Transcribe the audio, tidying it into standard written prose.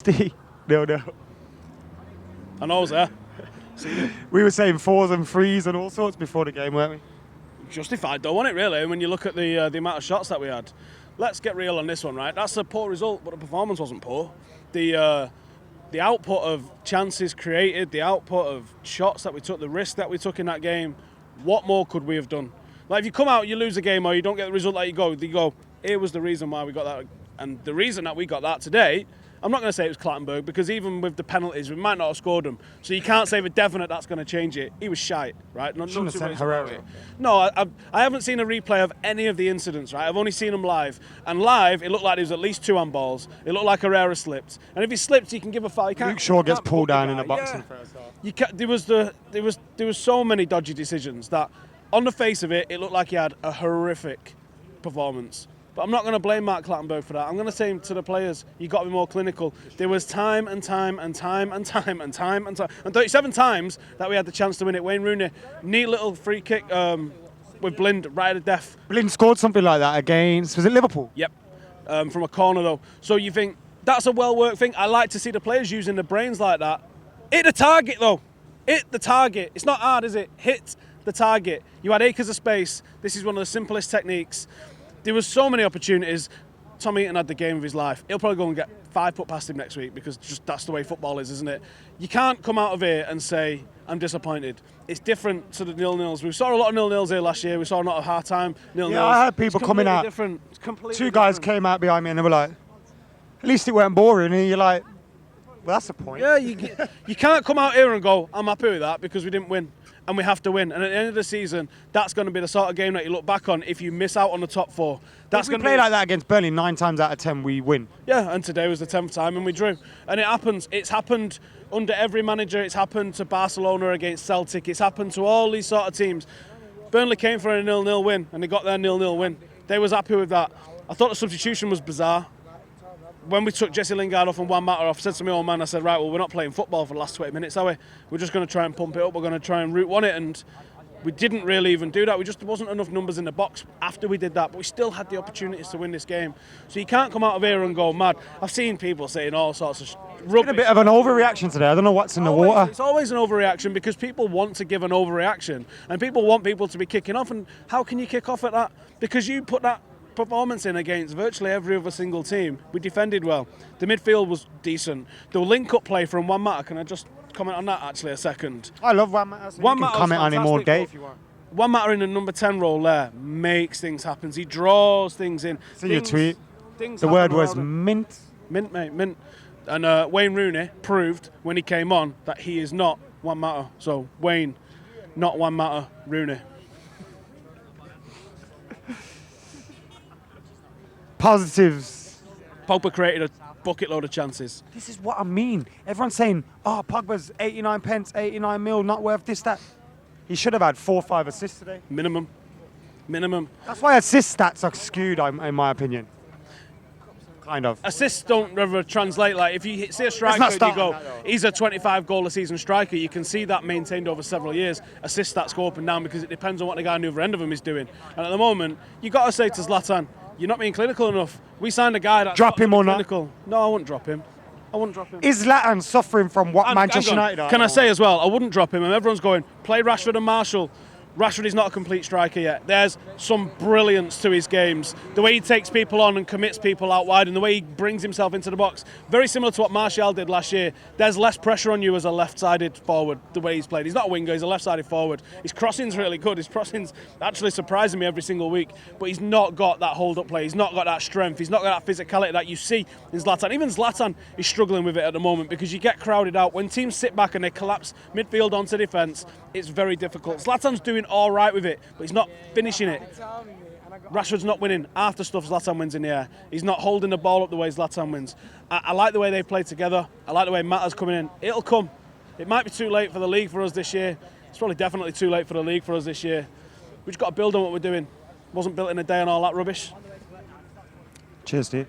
No. I know I was there. We were saying 4s and 3s and all sorts before the game, weren't we? Justified though, wasn't it, really, when you look at the amount of shots that we had. Let's get real on this one, right? That's a poor result, but the performance wasn't poor. The output of chances created, the output of shots that we took, the risk that we took in that game, what more could we have done? Like, if you come out, you lose a game or you don't get the result that you go, here was the reason why we got that. And the reason that we got that today, I'm not going to say it was Clattenburg, because even with the penalties, we might not have scored them. So you can't say with definite that's going to change it. He was shite, right? Shouldn't have sent Herrera. No, I haven't seen a replay of any of the incidents, right? I've only seen them live. And live, it looked like there was at least 2 on balls. It looked like Herrera slipped. And if he slipped, he can give a foul. Luke Shaw gets pulled down in the box in the first half. There was so many dodgy decisions that, on the face of it, it looked like he had a horrific performance. But I'm not going to blame Mark Clattenburg for that. I'm going to say to the players, you've got to be more clinical. There was time and 37 times that we had the chance to win it. Wayne Rooney, neat little free kick with Blind right at death. Blind scored something like that against, was it Liverpool? Yep, from a corner though. So you think, that's a well-worked thing. I like to see the players using their brains like that. Hit the target though. Hit the target. It's not hard, is it? Hit the target. You had acres of space. This is one of the simplest techniques. There was so many opportunities. Tom Eaton had the game of his life. He'll probably go and get 5 put past him next week, because just that's the way football is, isn't it? You can't come out of here and say, I'm disappointed. It's different to the nil-nils. We saw a lot of nil-nils here last year. We saw a lot of half-time nil-nils. Yeah, I had people coming out. Different. It's completely 2 guys different. came out behind me and they were like, at least it weren't boring. And you're like, well, that's the point. Yeah, you can't come out here and go, I'm happy with that because we didn't win. And we have to win. And at the end of the season, that's going to be the sort of game that you look back on if you miss out on the top 4. That's if we play like that against Burnley, 9 times out of 10 we win. Yeah, and today was the 10th time and we drew. And it happens. It's happened under every manager. It's happened to Barcelona against Celtic. It's happened to all these sort of teams. Burnley came for a 0-0 win and they got their 0-0 win. They was happy with that. I thought the substitution was bizarre. When we took Jesse Lingard off and Juan Mata off, I said to my old man, I said, right, well, we're not playing football for the last 20 minutes, are we? We're just going to try and pump it up. We're going to try and root one it. And we didn't really even do that. We just wasn't enough numbers in the box after we did that. But we still had the opportunities to win this game. So you can't come out of here and go mad. I've seen people saying all sorts of rubbish. It's been a bit of an overreaction today. I don't know what's in the water. It's always an overreaction because people want to give an overreaction. And people want people to be kicking off. And how can you kick off at that? Because you put that performance in against virtually every other single team. We defended well. The midfield was decent. The link-up play from Juan Mata, can I just comment on that actually a second? I love Juan Mata. So you can comment on him all day if you want. Juan Mata in the number 10 role there makes things happen. He draws things in. See your tweet. The word was mint. Mint, mate, mint. And Wayne Rooney proved when he came on that he is not Juan Mata. So Wayne, not Juan Mata, Rooney. Positives. Pogba created a bucket load of chances. This is what I mean. Everyone's saying, oh, Pogba's 89 pence, 89 mil, not worth this, that. He should have had 4 or 5 assists today. Minimum. That's why assist stats are skewed, in my opinion. Kind of. Assists don't ever translate. Like, if you see a striker and you go, he's a 25-goal-a-season striker, you can see that maintained over several years. Assist stats go up and down because it depends on what the guy on the other end of him is doing. And at the moment, you got to say to Zlatan, you're not being clinical enough. We signed a guy that's drop him or clinical. Not? No, I wouldn't drop him. Is Zlatan suffering from what Manchester United are? Can I say as well, I wouldn't drop him. And everyone's going, play Rashford and Marshall. Rashford is not a complete striker yet. There's some brilliance to his games. The way he takes people on and commits people out wide and the way he brings himself into the box. Very similar to what Martial did last year. There's less pressure on you as a left-sided forward, the way he's played. He's not a winger, he's a left-sided forward. His crossing's really good. His crossing's actually surprising me every single week. But he's not got that hold-up play. He's not got that strength. He's not got that physicality that you see in Zlatan. Even Zlatan is struggling with it at the moment because you get crowded out. When teams sit back and they collapse midfield onto defence, it's very difficult. Zlatan's doing all right with it, but he's not finishing it. Rashford's not winning half the stuff Zlatan wins in the air. He's not holding the ball up the way Zlatan wins. I like the way they play together. I like the way Mata's coming in. It'll come. It might be too late for the league for us this year. It's probably definitely too late for the league for us this year. We've just got to build on what we're doing. Wasn't built in a day and all that rubbish. Cheers, Steve.